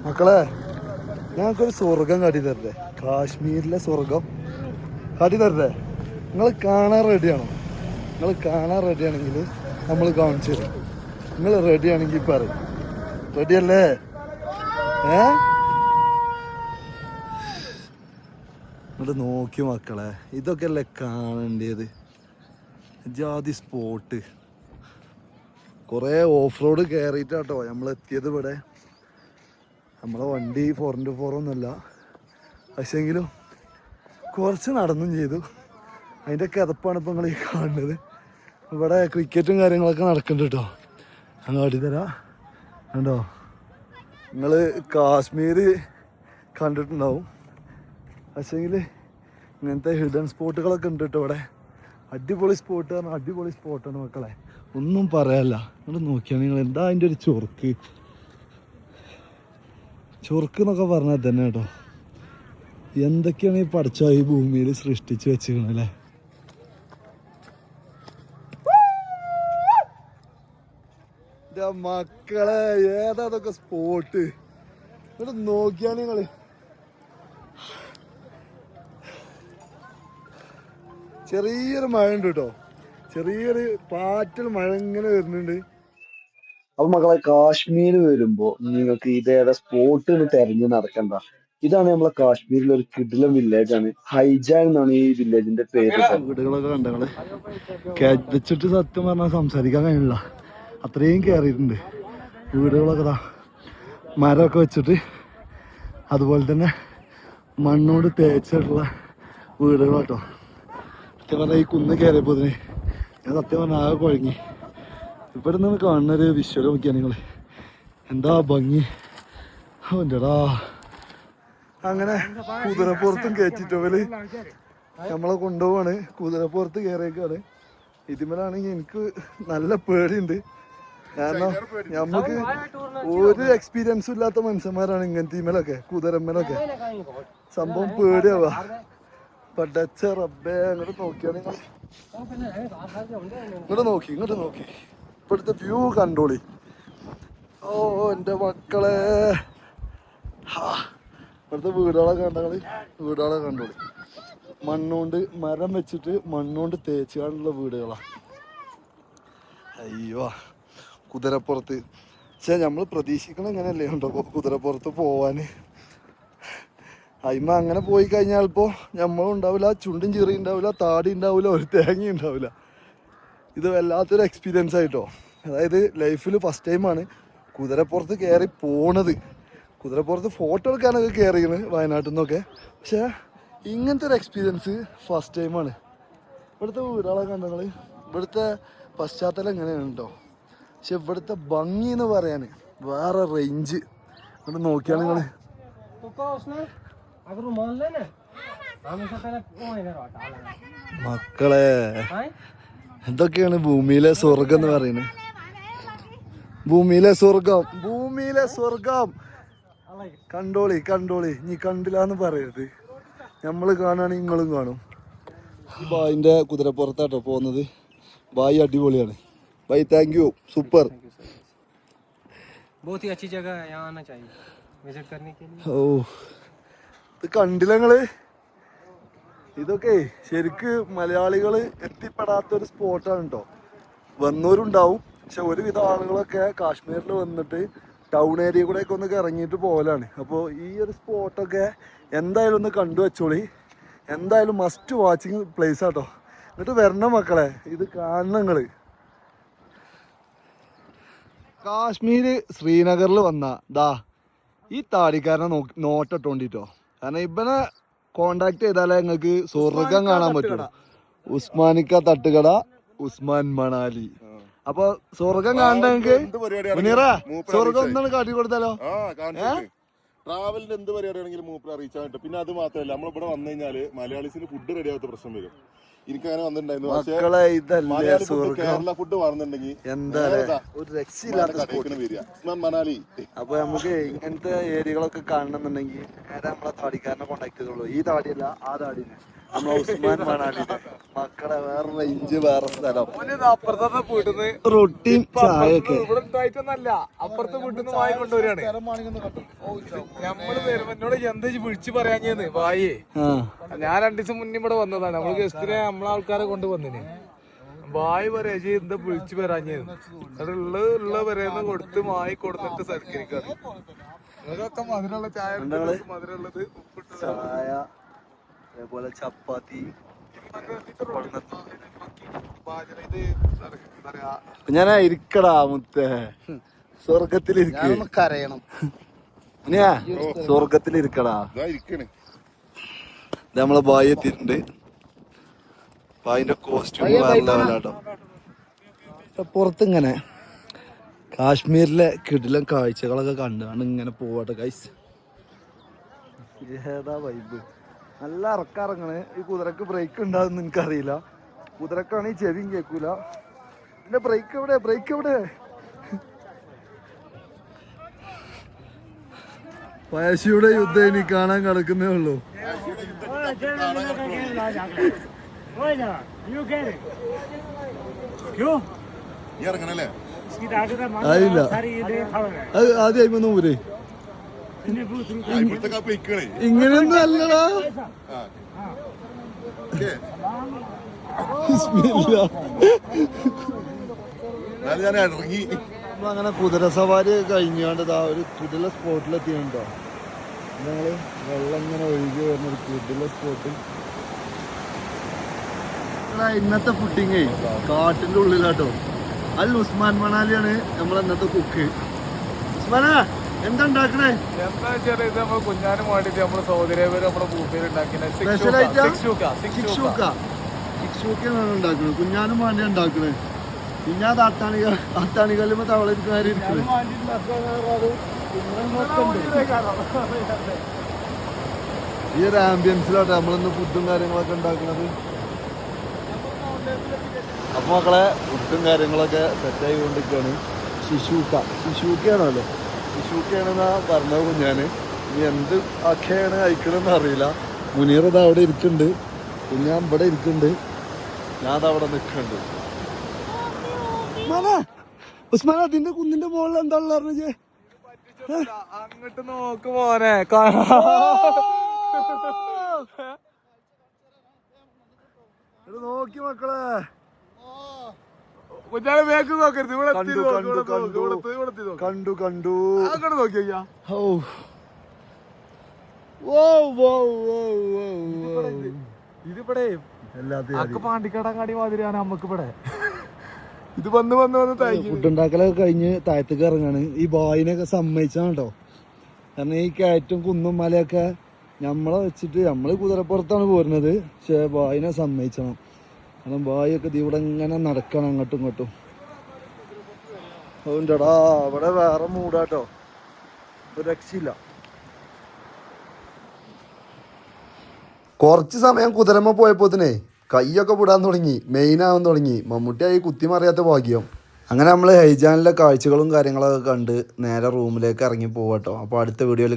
മക്കളെ, ഞങ്ങൾക്കൊരു സ്വർഗം കാട്ടി തരട്ടെ? കാശ്മീരിലെ സ്വർഗം കാട്ടി തരട്ടെ? നിങ്ങൾ കാണാൻ റെഡിയാണോ? നിങ്ങൾ കാണാൻ റെഡിയാണെങ്കിൽ നമ്മൾ കാണിച്ചു തരും. നിങ്ങൾ റെഡിയാണെങ്കിൽ പറയും. റെഡിയല്ലേ? ഇങ്ങോട്ട് നോക്കി മക്കളെ, ഇതൊക്കെ അല്ലേ കാണേണ്ടത്? ജാതി സ്പോട്ട്. കുറേ ഓഫ് റോഡ് കയറിയിട്ടാട്ടോ നമ്മളെത്തിയത്. ഇവിടെ നമ്മളെ വണ്ടി 4x4 ഒന്നുമല്ല, പക്ഷേങ്കിലും കുറച്ച് നടന്നും ചെയ്തു. അതിൻ്റെ കിതപ്പാണ് ഇപ്പോൾ നിങ്ങൾ ഈ കാണുന്നത്. ഇവിടെ ക്രിക്കറ്റും കാര്യങ്ങളൊക്കെ നടക്കുന്നുണ്ട് കേട്ടോ. ഞാൻ കാട്ടിത്തരാം. കണ്ടോ? നിങ്ങൾ കാശ്മീർ കണ്ടിട്ടുണ്ടാവും, പക്ഷേങ്കിൽ ഇങ്ങനത്തെ ഹിഡൻ സ്പോട്ടുകളൊക്കെ ഉണ്ട് കേട്ടോ ഇവിടെ. അടിപൊളി സ്പോട്ട് പറഞ്ഞാൽ അടിപൊളി സ്പോട്ടാണ് മക്കളെ, ഒന്നും പറയാല്ല. നിങ്ങൾ നോക്കിയാൽ നിങ്ങൾ എന്താ അതിൻ്റെ ഒരു ചൊറുക്ക് എന്നൊക്കെ പറഞ്ഞാൽ തന്നെ കേട്ടോ. എന്തൊക്കെയാണ് ഈ പഠിച്ച ഈ ഭൂമിയിൽ സൃഷ്ടിച്ച് വെച്ചിരിക്കണല്ലേ. മക്കളെ, ഏതാ അതൊക്കെ സ്പോട്ട്? എന്നിട്ട് നോക്കിയാണ് നിങ്ങള്. ചെറിയൊരു മഴ ഉണ്ട് കേട്ടോ, ചെറിയൊരു പാറ്റൽ മഴ ഇങ്ങനെ വരുന്നുണ്ട്. അപ്പൊ മക്കളെ, കാശ്മീർ വരുമ്പോ നിങ്ങൾക്ക് ഇതേതാ സ്പോട്ട് എന്ന് തെരഞ്ഞു നടക്കണ്ട. ഇതാണ് നമ്മളെ കാശ്മീരിലെ ഒരു കിടിലൻ വില്ലേജ് ആണ്. ഹൈജാൻ എന്നാണ് ഈ വില്ലേജിന്റെ പേര്. വീടുകളൊക്കെ കണ്ടങ്ങള് വെച്ചിട്ട് സത്യം പറഞ്ഞാൽ സംസാരിക്കാൻ കഴിയില്ല, അത്രയും കയറിയിട്ടുണ്ട്. വീടുകളൊക്കെ ഇതാ മരമൊക്കെ വെച്ചിട്ട്, അതുപോലെ തന്നെ മണ്ണോട് തേച്ചിട്ടുള്ള വീടുകളാട്ടോ. സത്യം പറഞ്ഞാൽ ഈ കുന്ന് കയറിയപ്പോൾ ഞാൻ സത്യം പറഞ്ഞാൽ ആകെ കുഴങ്ങി. ഇവിടെ നിന്ന് കാണുന്നൊരു വിഷ്വൽ നോക്കിയാൽ നിങ്ങൾ, എന്താ ഭംഗി. ഓൻ്റെടാ, അങ്ങനെ കുതിരപ്പുറത്തും കയറ്റിട്ടവര് നമ്മളെ കൊണ്ടുപോവാണ്. കുതിരപ്പുറത്ത് കയറിയേക്കാണ്. ഇതിന്മേലാണെങ്കിൽ എനിക്ക് നല്ല പേടിയുണ്ട്. കാരണം നമുക്ക് ഒരു എക്സ്പീരിയൻസും ഇല്ലാത്ത മനുഷ്യന്മാരാണ് ഇങ്ങനത്തെ ഇമേലൊക്കെ, കുതിരമ്മലൊക്കെ. സംഭവം പേടിയാവാ. പടച്ച റബ്ബേ, അങ്ങോട്ട് നോക്കിയാണ് നിങ്ങൾ. ഇങ്ങോട്ട് നോക്കി ഇപ്പോഴത്തെ വ്യൂ കണ്ടോളി. ഓ എൻ്റെ മക്കളെ, ഇവിടുത്തെ വീടുകളൊക്കെ കണ്ടങ്ങള്. വീടുകളൊക്കെ കണ്ടോളി. മണ്ണുകൊണ്ട്, മരം വെച്ചിട്ട് മണ്ണുകൊണ്ട് തേച്ചുകൊണ്ടുള്ള വീടുകളാണ്. അയ്യോ, കുതിരപ്പുറത്ത്. പക്ഷെ നമ്മൾ പ്രതീക്ഷിക്കണം ഇങ്ങനെയല്ലേ ഉണ്ടോ കുതിരപ്പുറത്ത് പോവാന്. അയിമ അങ്ങനെ പോയി കഴിഞ്ഞാൽ ഇപ്പോൾ നമ്മളും ഉണ്ടാവില്ല, ചുണ്ടും ചെറിയ ഉണ്ടാവില്ല, താടി ഉണ്ടാവില്ല, ഒരു തേങ്ങ ഉണ്ടാവില്ല. ഇത് വല്ലാത്തൊരു എക്സ്പീരിയൻസ് ആയിട്ടോ. അതായത് ലൈഫിൽ ഫസ്റ്റ് ടൈമാണ് കുതിരപ്പുറത്ത് കയറി പോണത്. കുതിരപ്പുറത്ത് ഫോട്ടോ എടുക്കാനൊക്കെ കയറിയാണ് വയനാട്ടിൽ നിന്നൊക്കെ, പക്ഷേ ഇങ്ങനത്തെ ഒരു എക്സ്പീരിയൻസ് ഫസ്റ്റ് ടൈമാണ്. ഇവിടുത്തെ വീടുകളൊക്കെ കണ്ടങ്ങൾ. ഇവിടുത്തെ പശ്ചാത്തലം എങ്ങനെയാണ് കേട്ടോ. പക്ഷെ ഇവിടുത്തെ ഭംഗി എന്ന് പറയാൻ വേറെ റേഞ്ച്. ഇവിടെ നോക്കിയാണ് നിങ്ങൾ. മക്കളെ, എന്തൊക്കെയാണ് ഭൂമിയിലെ സ്വർഗം എന്ന് പറയുന്നത്. ഭൂമിയിലെ സ്വർഗം കണ്ടോളി. നീ കണ്ടില്ലാന്ന് പറയരുത്. നമ്മള് കാണുകയാണെങ്കിൽ നിങ്ങളും കാണും. ഈ ബായിന്റെ കുതിരപ്പുറത്താട്ടോ പോകുന്നത്. ബായി അടിപൊളിയാണ്. ബായി താങ്ക് യു, സൂപ്പർ. ഓ, ഇത് കണ്ടില്ല നിങ്ങള്? ഇതൊക്കെ ശരിക്ക് മലയാളികള് എത്തിപ്പെടാത്തൊരു സ്പോട്ടാണ് കേട്ടോ. വന്നവരുണ്ടാവും, പക്ഷെ ഒരുവിധം ആളുകളൊക്കെ കാശ്മീരിൽ വന്നിട്ട് ടൗൺ ഏരിയ കൂടെയൊക്കെ ഒന്ന് ഇറങ്ങിയിട്ട് പോകലാണ്. അപ്പോൾ ഈ ഒരു സ്പോട്ടൊക്കെ എന്തായാലും ഒന്ന് കണ്ടു വെച്ചോളി. എന്തായാലും മസ്റ്റ് വാച്ചിങ് പ്ലേസ് ആട്ടോ. എന്നിട്ട് വരണം മക്കളെ, ഇത് കാണണം നിങ്ങള്. കാശ്മീര് ശ്രീനഗറിൽ വന്ന ഈ താടിക്കാരനെ നോട്ടിട്ടോണ്ടിട്ടോ. കാരണം ഇവനെ കോണ്ടാക്ട് ചെയ്താലേ നിങ്ങൾക്ക് സ്വർഗം കാണാൻ പറ്റുള്ളൂ. ഉസ്മാനിക്ക തട്ടുകട, ഉസ്മാൻ മണാലി. അപ്പൊ സ്വർഗം കാണണമെങ്കിൽ സ്വർഗം ഒന്നാണ് കാട്ടി കൊടുത്താലോ. ട്രാവലിന്റെ എന്ത് പരിപാടിയാണെങ്കിലും മൂപ്പർ അറിയിച്ചാൽ കിട്ടും. പിന്നെ അത് മാത്രമല്ല, നമ്മളിവിടെ വന്നു കഴിഞ്ഞാല് മലയാളീസിന് ഫുഡ് റെഡി ആവാത്ത പ്രശ്നം വരും. എനിക്കങ്ങനെ വന്നിട്ടുണ്ടായിരുന്നു. കേരള ഫുഡ് വന്നിട്ടുണ്ടെങ്കിൽ മണാലി. അപ്പൊ നമുക്ക് ഇങ്ങനത്തെ ഏരിയകളൊക്കെ കാണണമെന്നുണ്ടെങ്കിൽ നേരെ നമ്മളെ താടിക്കാരനെ കോണ്ടാക്ട് ചെയ്തോളൂ. ഈ താടിയല്ല, ആ താടിനെ. നമ്മളെ ഉസ്മാൻ മണാലിയുടെ മക്കളെ വേറെ റേഞ്ച് വേറെ സ്ഥലം അപ്പുറത്തെ വീട്ടിന്ന് റൊട്ടിയും ചായയൊക്കെ ഇവിടെ ഉണ്ടായിട്ടൊന്നല്ല അപ്പുറത്തെ വീട്ടിൽ നിന്ന് വായി കൊണ്ടുവരികയാണ് നമ്മള് വരുമ്പോ എന്നോട് എന്താ വിളിച്ചു പറയാഞ്ഞേന്ന് വായേ ഞാൻ 2 ദിവസം മുന്നേ ഇവിടെ വന്നതാണ് നമ്മള് ഗസ്റ്റിനെ നമ്മളെ ആൾക്കാരെ കൊണ്ടുവന്നിന് വായി പറയാ എന്താ വിളിച്ചു വരാഞ്ഞേന്ന് അത് ഉള്ള വരെയെന്ന് കൊടുത്ത് വായി കൊടുത്തിട്ട് സൽക്കരിക്കാണ് നിങ്ങൾക്കൊക്കെ മധുരമുള്ള ചായ മധുരമുള്ളത് ഉപ്പിട്ട് ചായ അതേപോലെ ചപ്പാത്തി ഞാൻ ഇരിക്കടാ മുത്തേ സ്വർഗത്തിലിരിക്കും കരയണം സ്വർഗത്തിലിരിക്കടാ നമ്മളെ ബായി എത്തിയിട്ടുണ്ട് ബായിന്റെ കോസ്റ്റ്യൂം വേറെ ലെവലാട്ടോ പുറത്തിങ്ങനെ കാശ്മീരിലെ കിടിലൻ കാഴ്ചകളൊക്കെ കണ്ടാണ് ഇങ്ങനെ പോവാട്ടെ ഗൈസ് ഏതാ വൈബ് നല്ല ഇറക്കറങ്ങണ് ഈ കുതിരക്ക് ബ്രേക്ക് ഉണ്ടാകുന്ന എനിക്കറിയില്ല കുതിരക്കാണെങ്കിൽ ചെവിയും കേൾക്കൂല ഇതിന്റെ ബ്രേക്ക് എവിടെ പഴശ്ശിയുടെ യുദ്ധം ഇനി കാണാൻ കിടക്കുന്നേ ഉള്ളൂ അറിയില്ല അത് ആദ്യം അയിമൊന്നും ഊരേ ഇങ്ങനെയൊന്നും അല്ലടാ അങ്ങനെ കുതിര സവാരി കഴിഞ്ഞാണ്ട് ഒരു കുതിര സ്പോട്ടിലെത്തിയുണ്ടോ ഞങ്ങള് വെള്ളം ഇങ്ങനെ ഒഴുകി വരുന്ന ഒരു കുതിര സ്പോട്ട് ഇന്നത്തെ ഫുഡിങ്ങേ കാട്ടിന്റെ ഉള്ളിലാട്ടോ അൽ ഉസ്മാൻ മണാലിയാണ് നമ്മളെ ഇന്നത്തെ കുക്ക്. ഉസ്മാനാ എന്താ ഉണ്ടാക്കണേ? എന്താ വെച്ചാൽ ഇത് നമ്മള് കുഞ്ഞാനും വേണ്ടിട്ട് നമ്മള് സൗദി അറേബ്യയിൽ നമ്മുടെ ഭൂമിയിൽ ഉണ്ടാക്കുന്നത് ഉണ്ടാക്കണത് കുഞ്ഞാനും വേണ്ടി ഉണ്ടാക്കണേ. പിന്നെ അത് അത്താണികല്ലുമ്പോ തവളരിക്കാരിക്കണേ. ഈ ഒരു ആംബിയൻസിലോട്ടെ നമ്മളിന്ന് ഫുഡും കാര്യങ്ങളൊക്കെ ഉണ്ടാക്കുന്നത്. അപ്പൊ മക്കളെ ഫുഡും കാര്യങ്ങളൊക്കെ സെറ്റായി കൊണ്ടിരിക്കുകയാണ്. ശിശൂക്കയാണല്ലോ ശിശൂക്കയാണെന്നാ പറഞ്ഞത് കുഞ്ഞാന്. ഇനി എന്ത് അഖയാണ് അയക്കണമെന്ന് അറിയില്ല. മുനീർ ഇത് അവിടെ ഇരിക്കുന്നുണ്ട്, കുഞ്ഞാൻ ഇവിടെ ഇരിക്കുന്നുണ്ട്, ഞാൻ അതവിടെ നിൽക്കുന്നുണ്ട്. ഉസ്മാൻ അതിന്റെ കുന്നിന്റെ മുകളിൽ എന്താ പറഞ്ഞേ? അങ്ങോട്ട് നോക്ക് മോനെ. നോക്കി മക്കളെ കുഞ്ഞാനെ വേഗം നോക്കരുത്. ഇവിടെ കണ്ടു അങ്ങോട്ട് നോക്കിയാ ഇതിവിടെ പാണ്ടിക്കാടങ്ങാടി മാതിരിയാണ് നമ്മക്ക് ഇവിടെ. ഇത് വന്ന് ഫുഡ് ഉണ്ടാക്കലൊക്കെ കഴിഞ്ഞ് താഴത്തേക്ക് ഇറങ്ങാണ്. ഈ ബായിനൊക്കെ സമ്മതിച്ചാണ് കേട്ടോ. കാരണം ഈ കയറ്റും കുന്നും മലയൊക്കെ നമ്മളെ വെച്ചിട്ട് നമ്മള് കുതിരപ്പുറത്താണ് പോരുന്നത്. പക്ഷെ ബായിനെ സമ്മതിച്ചണം. കാരണം ബായൊക്കെ ഇവിടെ ഇങ്ങനെ നടക്കണം അങ്ങോട്ടും ഇങ്ങോട്ടും. അതുകൊണ്ടടാ അവിടെ വേറെ മൂടാട്ടോ, ഒരു രക്ഷയില്ല. കുറച്ച് സമയം കുതിരമ്മ പോയപ്പോത്തിനെ കൈയൊക്കെ വിടാൻ തുടങ്ങി, മെയിൻ ആവാൻ തുടങ്ങി. മമ്മൂട്ടിയായി കുത്തിമറിയാത്ത ഭാഗ്യം. അങ്ങനെ നമ്മൾ ഹൈജാനിലെ കാഴ്ചകളും കാര്യങ്ങളൊക്കെ കണ്ട് നേരെ റൂമിലേക്ക് ഇറങ്ങി പോവാട്ടോ. അപ്പോൾ അടുത്ത വീഡിയോയിൽ